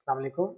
अस्सलाम वालेकुम।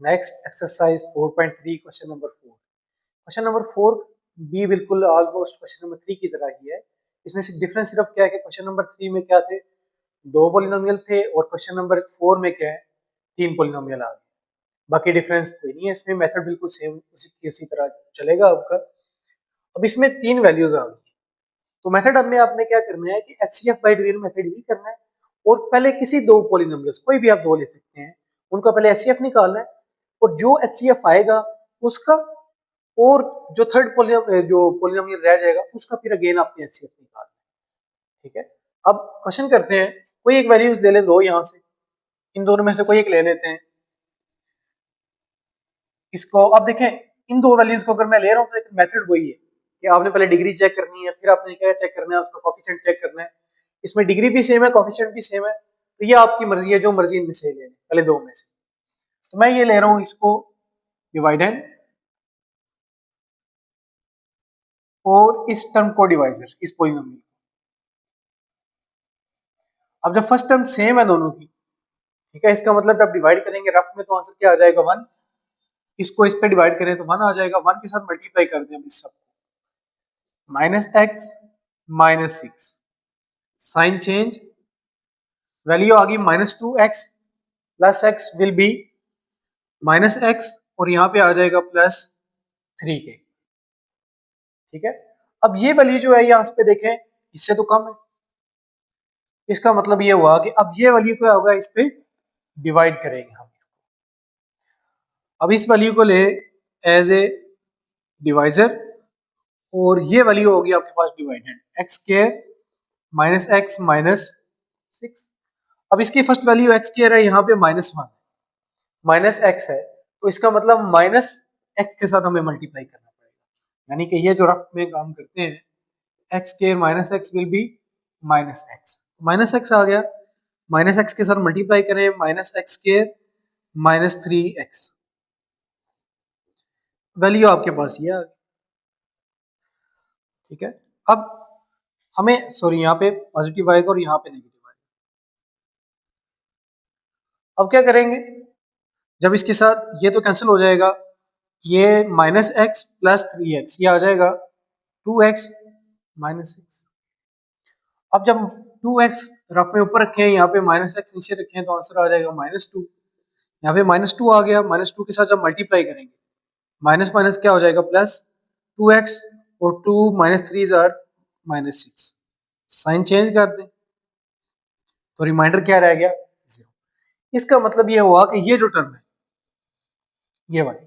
Next exercise 4.3 question number 4। Question number 4 भी बिल्कुल ऑलमोस्ट क्वेश्चन नंबर 3 की तरह ही है। इसमें से डिफरेंस सिर्फ क्या है कि क्वेश्चन नंबर 3 में क्या थे, दो पॉलिनोमियल थे, और क्वेश्चन नंबर 4 में क्या है, तीन पॉलिनोमियल आ गए। बाकी डिफरेंस कोई नहीं है, इसमें मेथड बिल्कुल सेम उसी तरह चलेगा आपका। अब इसमें तीन वैल्यूज आ गई, तो मेथड हमें आपने क्या करना है कि HCF बाई डिवीजन मेथड ही करना है। और पहले किसी दो पॉलिनोमियल्स, कोई भी आप दो ले सकते हैं, उनका पहले HCF निकालना है, और जो HCF आएगा उसका, और जो थर्ड पॉलिनोमियल रह जाएगा उसका फिर अगेन आपने HCF निकालना है। ठीक है, अब क्वेश्चन करते हैं, कोई एक वैल्यूज ले लें दो, यहां से इन दोनों में से कोई एक ले लेते हैं। इसको अब देखें, इन दो वैल्यूज को अगर मैं ले रहा हूं तो एक मेथड वही है कि आपने पहले डिग्री चेक करनी है, फिर आपने क्या चेक करना है, उसका कोफिशिएंट चेक करना है। इसमें डिग्री भी सेम है, कोफिशिएंट भी सेम है, तो ये आपकी मर्जी है, जो मर्जी इनमें से ले लें, पहले दो में से। तो मैं ये ले रहा हूं इसको डिवाइडेंड, और इस टर्म को डिवाइजर, इस पॉलिनोमियल। अब जब फर्स्ट टर्म सेम है दोनों की, ठीक है, इसका मतलब जब डिवाइड करेंगे रफ में तो आंसर क्या आ जाएगा, 1। इसको इस पे डिवाइड करें तो 1 आ जाएगा, 1 के साथ मल्टीप्लाई कर दें इस सब, -x -6, साइन चेंज, वैल्यू आ गई -2x, plus x will be -x, और यहां पे आ जाएगा +3k। ठीक है, अब ये वैल्यू जो है यहां पे देखें, इससे तो कम है, इसका मतलब ये हुआ कि अब ये वैल्यू क्या होगा, इस पे डिवाइड करेंगे हम। अब इस वैल्यू को ले एज ए डिवाइजर, और ये वैल्यू होगी आपके पास डिवाइडेंड, एक्स स्क्वायर -x -6। अब इसकी फर्स्ट वैल्यू एक्स स्क्वायर है, यहाँ पे -1 -x है, तो इसका मतलब -x के साथ हमें मल्टीप्लाई करना पड़ेगा, यानी कि ये जो रफ में काम करते हैं, x square -x will be -x, -x आ गया, -x के साथ मल्टीप्लाई करें, -x स्क्वायर -3x, वैल्यू आपके पास ये आ गई। ठीक है, अब हमें सॉरी यहाँ पे पॉजिटिव आएगा और यहाँ पे नेगेटिव आएगा। अब क्या करेंगे, जब इसके साथ ये तो कैंसिल हो जाएगा, ये -x +3x, ये आ जाएगा 2x -6। अब जब 2x रफ में ऊपर रखे हैं, यहाँ पे -x नीचे रखे हैं, तो आंसर आ जाएगा -2। यहाँ पे -2 आ गया, -2 के साथ जब मल्टीप्लाई करेंगे, माइनस माइनस क्या हो जाएगा, +2x, और 2 -3 -6, साइन चेंज कर दें, तो रिमाइंडर क्या रह गया, 0। इसका मतलब ये हुआ कि ये जो टर्म है, ये वाली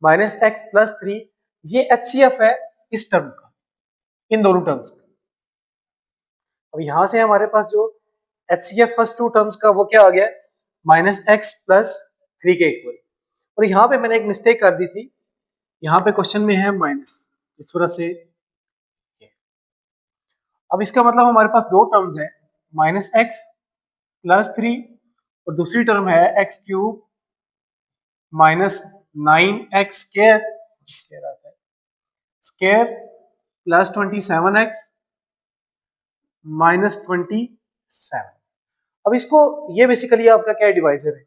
-x +3, ये HCF है इस टर्म का, इन दोनों टर्म्स का। अब यहां से हमारे पास जो HCF फर्स्ट टू टर्म्स का, वो क्या आ गया, -x +3 के इक्वल। और यहाँ पे मैंने एक मिस्टेक कर दी थी, यहाँ पे क्वेश्चन में है माइनस, इस वजह से। अब इसका मतलब हमारे पास दो टर्म्स है, -x +3, और दूसरी टर्म है x³ -9x स्क्वायर, स्क्वायर आता है, स्क्वायर +27x -27। अब इसको, ये बेसिकली आपका क्या है, डिवाइजर है।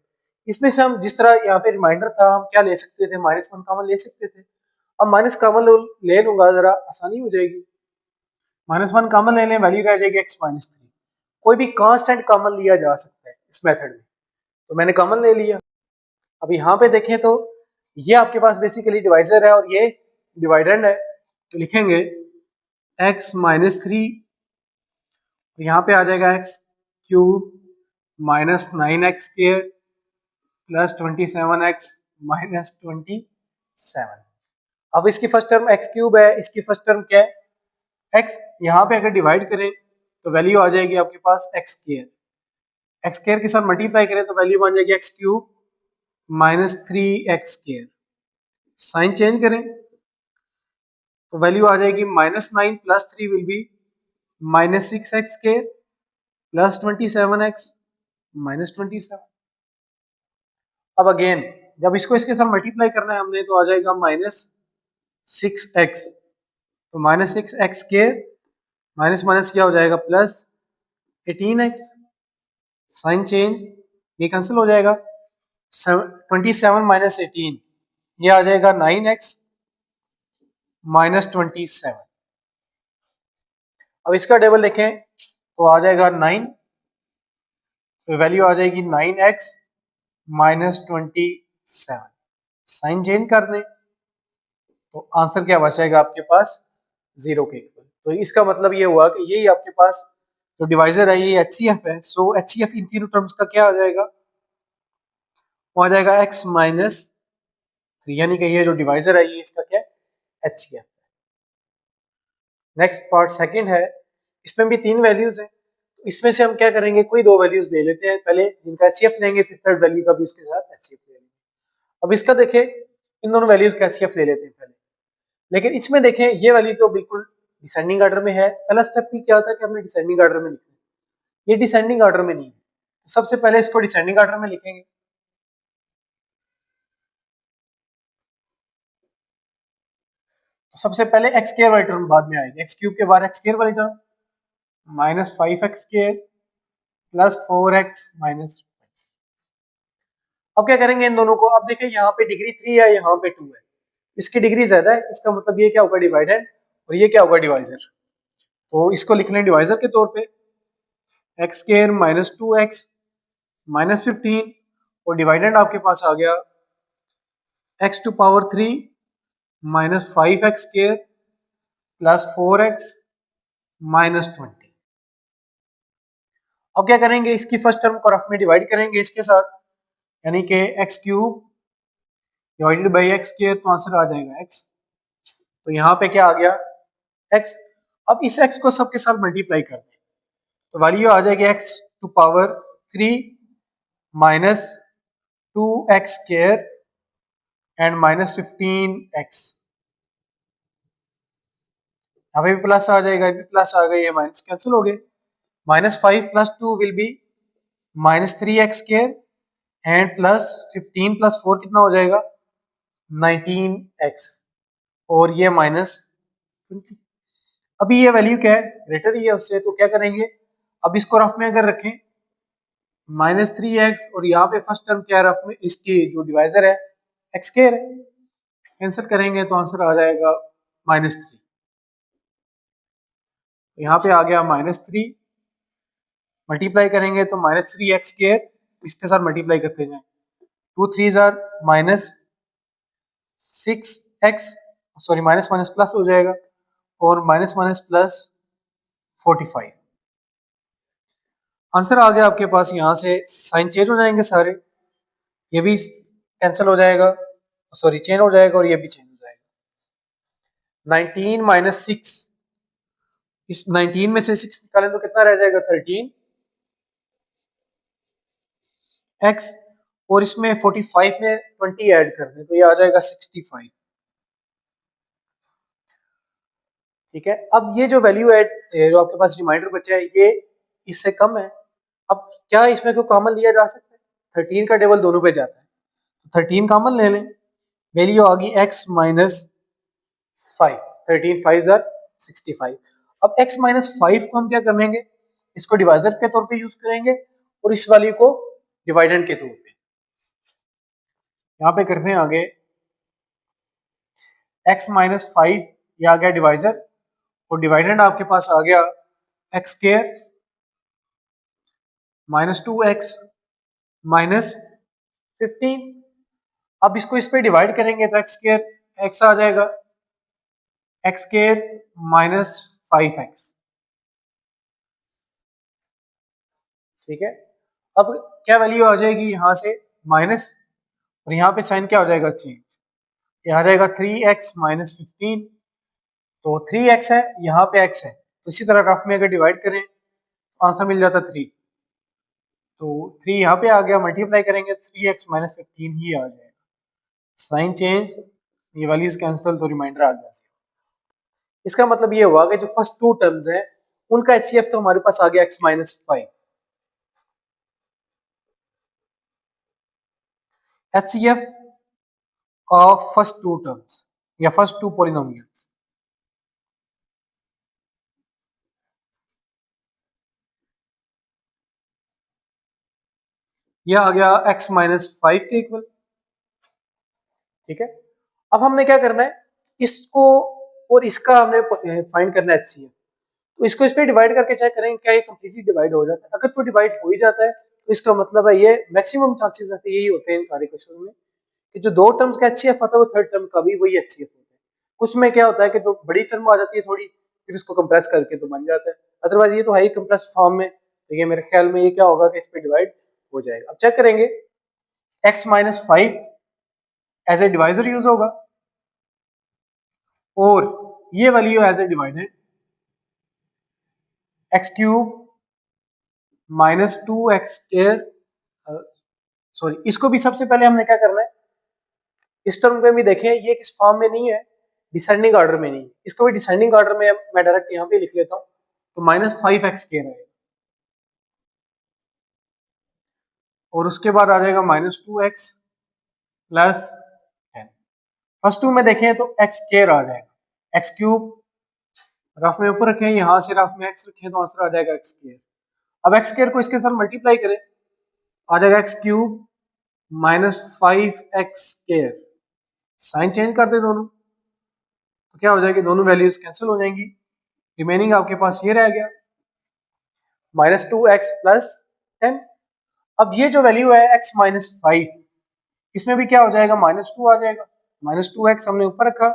इसमें से हम जिस तरह यहाँ पे रिमाइंडर था, हम क्या ले सकते थे, -1 कॉमन ले सकते थे। अब माइनस कॉमन ले लूंगा, जरा आसानी हो जाएगी। -1 कॉमन ले लें, वैल्यू रह जाएगी x -3। कोई भी कांस्टेंट कॉमन लिया जा सकता है इस मेथड में, तो मैंने कॉमन ले लिया। अब यहाँ पे देखें तो ये आपके पास बेसिकली डिवाइजर है, और ये डिवाइडेंड है, तो लिखेंगे x -3, यहाँ पे आ जाएगा x³ -9x स्क्वायर +27x -27। अब इसकी फर्स्ट टर्म x³ है, इसकी फर्स्ट टर्म क्या है, x। यहाँ पे अगर डिवाइड करें तो वैल्यू आ जाएगी आपके पास x², x² के साथ मल्टीप्लाई करें तो वैल्यू बन जाएगी x³ -3x², साइन चेंज करें तो वैल्यू आ जाएगी -9 +3 विल बी -6x² +27x -27। अब अगेन जब इसको इसके साथ मल्टीप्लाई करना है हमने, तो आ जाएगा -6x, तो -6x² माइनस माइनस क्या हो जाएगा, +18x, साइन चेंज, ये कैंसिल हो जाएगा, 27 माइनस 18, ये आ जाएगा 9x माइनस 27। अब इसका टेबल देखें तो आ जाएगा 9, तो वैल्यू आ जाएगी 9x माइनस 27। साइन चेंज कर दें तो आंसर क्या बचेगा आपके पास, 0 के इक्वल। तो इसका मतलब ये हुआ कि यही आपके पास जो डिवाइजर है ये HCF है। सो HCF इन तीनों टर्म्स का क्या आ जाएगा, वो आ जाएगा x माइनस 3, यानी कि ये जो डिवाइजर है ये इसका क्या है, HCF। नेक्स्ट पार्ट सेकंड है, इसमें भी 3 वैल्यूज हैं। इसमें से हम क्या करेंगे, कोई 2 वैल्यूज ले लेते हैं पहले जिनका HCF लेंगे, फिर थर्ड वैल्यू का भी उसके साथ HCF ले लेंगे। अब इसका देखें, इन दोनों वैल्यूज का HCF ले लेते हैं पहले। लेकिन इसमें देखें ये वाली तो बिल्कुल डिसेंडिंग ऑर्डर में है। पहला स्टेप भी क्या होता है कि हमने डिसेंडिंग ऑर्डर में लिखना है, ये डिसेंडिंग ऑर्डर में नहीं है। तो सबसे पहले इसको डिसेंडिंग ऑर्डर में लिखेंगे। तो सबसे पहले एक्स स्क्वायर वाली टर्म बाद में आएगी, एक्स क्यूब के बाद एक्स स्क्वायर वाली term minus 5x square plus 4x minus. अब क्या करेंगे इन दोनों को, अब देखिए यहाँ पे डिग्री 3 है, यहाँ पे 2 है, इसकी डिग्री ज्यादा है, इसका मतलब ये क्या होगा डिवाइडेड, और ये क्या होगा डिवाइजर। तो इसको लिख लें डिवाइजर के तौर पे, x square minus 2x minus 15, और डिवाइडेंड आपके पास आ गया x to power 3 minus 5x square plus 4x minus 20। अब क्या करेंगे, इसकी फर्स्ट टर्म को रफ में डिवाइड करेंगे इसके साथ, यानी कि x cube divided by x square, तो आंसर आ जाएगा x। तो यहाँ पे क्या आ गया x। अब इस x को सबके साथ मल्टीप्लाई कर दें तो वैल्यू आ जाएगी x to power 3 minus 2x square and minus 15x। यहाँ पे भी प्लस आ जाएगा, भी प्लस आ गया, ये माइनस कैंसिल हो गए। Minus 5 plus 2 will be minus 3x square and plus 15 plus 4 कितना हो जाएगा 19x, और ये माइनस 20। अभी ये वैल्यू क्या है, ग्रेटर ही है उससे, तो क्या करेंगे, अब इसको रफ में अगर रखें माइनस 3x, और यहाँ पे फर्स्ट टर्म क्या है रफ में, इसकी जो डिवाइजर है एक्स स्क्वायर है, कैंसिल करेंगे तो आंसर आ जाएगा -3। यहाँ पे आ गया -3, मल्टीप्लाई करेंगे तो -3x स्क्वायर, इसके साथ मल्टीप्लाई करते जाएं, 2 3 jar -6x, sorry minus minus plus हो जाएगा, और माइनस माइनस प्लस 45। आंसर आ गया आपके पास। यहाँ से साइन चेंज हो जाएंगे सारे, ये भी कैंसिल हो जाएगा, सॉरी चेंज हो जाएगा, और ये भी चेंज हो जाएगा। 19 माइनस 6, इस 19 में से 6 निकालें तो कितना रह जाएगा 13x, और इसमें 45 में 20 ऐड कर दें तो ये आ जाएगा 65। ठीक है, अब ये जो वैल्यू ऐड जो आपके पास रिमाइंडर बचा है ये इससे कम है। अब क्या इसमें कोई कॉमन लिया जा सकता है, 13 का टेबल दोनों पे जाता है, 13 कॉमन ले लें, वैल्यू आ गई x माइनस 5, 13 5 जार 65। अब x माइनस 5 को हम क्या करेंगे, इसको डिवाइजर के तौर पे यूज करेंगे, और इस वैल्यू को डिवाइडेंड के तौर पे। यहाँ पे करते हैं आगे, x माइनस 5 ये आ गया डिवाइजर, और डिवाइडेंड आपके पास आ गया x square minus 2x minus 15। अब इसको इस पे डिवाइड करेंगे तो एक्स स्क्वायर एक्स आ जाएगा, एक्स स्क्वायर माइनस 5x। ठीक है, अब क्या वैल्यू आ जाएगी यहाँ से माइनस, और यहाँ पे साइन क्या हो जाएगा चेंज, ये आ जाएगा 3x माइनस 15। तो 3x है, यहाँ पे x है, तो इसी तरह रफ में अगर डिवाइड करें तो आंसर मिल जाता 3। तो 3 यहाँ पे आ गया, मल्टीप्लाई करेंगे 3x माइनस 15 ही आ जाएगा। साइन चेंज, ये वैल्यूज कैंसिल, तो रिमाइंडर आ गया। इसका मतलब ये हुआ कि जो फर्स्ट 2 टर्म्स हैं उनका HCF तो हमारे पास आ गया x minus 5। HCF of first 2 terms या फर्स्ट 2 पॉलिनोमियल्स, यह आ गया x माइनस 5 के इक्वल। ठीक है, अब हमने क्या करना है, इसको और इसका हमने फाइंड करना है HCF। तो इसको इस पे डिवाइड करके चेक करेंगे क्या ये कंप्लीटली डिवाइड हो जाता है। अगर तो डिवाइड हो ही जाता है तो इसका मतलब है ये मैक्सिमम चांसेस रहते यही होते हैं इन सारे क्वेश्चन में कि जो दो टर्म्स का HCF आता है वो थर्ड टर्म का भी वही HCF होता है। कुछ में क्या होता है कि जो बड़ी टर्म आ जाती है थोड़ी, फिर उसको कंप्रेस करके तो बन जाता है, अदरवाइज ये तो है ही कंप्रेस फॉर्म में। तो ये मेरे ख्याल में ये क्या होगा कि इस पे डिवाइड हो जाएगा। अब चेक करेंगे x minus 5 as a divisor use होगा और ये value as a divided x cube minus 2x square. Sorry, इसको भी सबसे पहले हमने क्या करना है, इस टर्म को भी देखें ये किस फॉर्म में नहीं है, डिसेंडिंग ऑर्डर में नहीं, इसको भी डिसेंडिंग ऑर्डर में मैं डायरेक्ट यहाँ पे लिख लेता हूँ। तो माइनस 5x स्क्वायर आएगा और उसके बाद आ जाएगा minus 2x plus 10। First to में देखें तो x स्क्वायर आ जाएगा, x क्यूब रफ में ऊपर रखें, यहाँ से रफ में x रखें तो आंसर आ जाएगा x स्क्वायर। अब x स्क्वायर को इसके साथ मल्टीप्लाई करें, आ जाएगा x cube minus 5x square. Sign change कर दे दोनों तो क्या हो जाएगी, दोनों वैल्यूज कैंसिल हो जाएंगी, रिमेनिंग आपके पास ये रह गया माइनस 2x प्लस 10। अब ये जो वैल्यू है x माइनस 5, इसमें भी क्या हो जाएगा, माइनस 2 आ जाएगा। माइनस 2x हमने ऊपर रखा,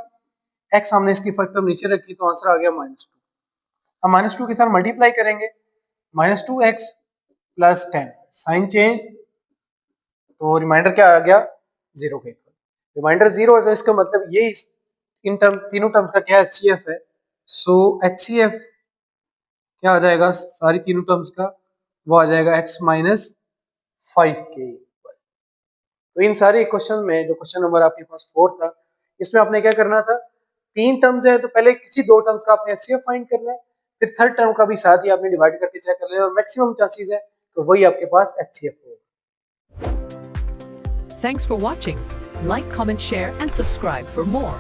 x हमने इसकी फर्स्ट टर्म नीचे रखी, तो आंसर आ गया माइनस 2। अब माइनस 2 के साथ मल्टीप्लाई करेंगे, minus 2x plus 10, sign change, तो रिमाइंडर क्या आ गया, 0 के इक्वल। रिमाइंडर 0 है तो इसका मतलब ये इन टर्म तीनों टर्म्स का क्या HCF है। सो HCF क्या आ जाएगा सारी तीनों टर्म्स का, वो आ जाएगा x माइनस 5 के इक्वल। तो इन सारे क्वेश्चन में जो क्वेश्चन नंबर आपके पास 4 था, इसमें आपने क्या करना था, तीन टर्म्स है तो पहले किसी दो टर्म्स का आपने HCF फाइंड करना है, फिर थर्ड टर्म का भी साथ ही आपने डिवाइड करके चेक कर लेना और मैक्सिमम चांसेस है तो वही आपके पास HCF होगा। Thanks for watching. Like, comment, share and subscribe for more.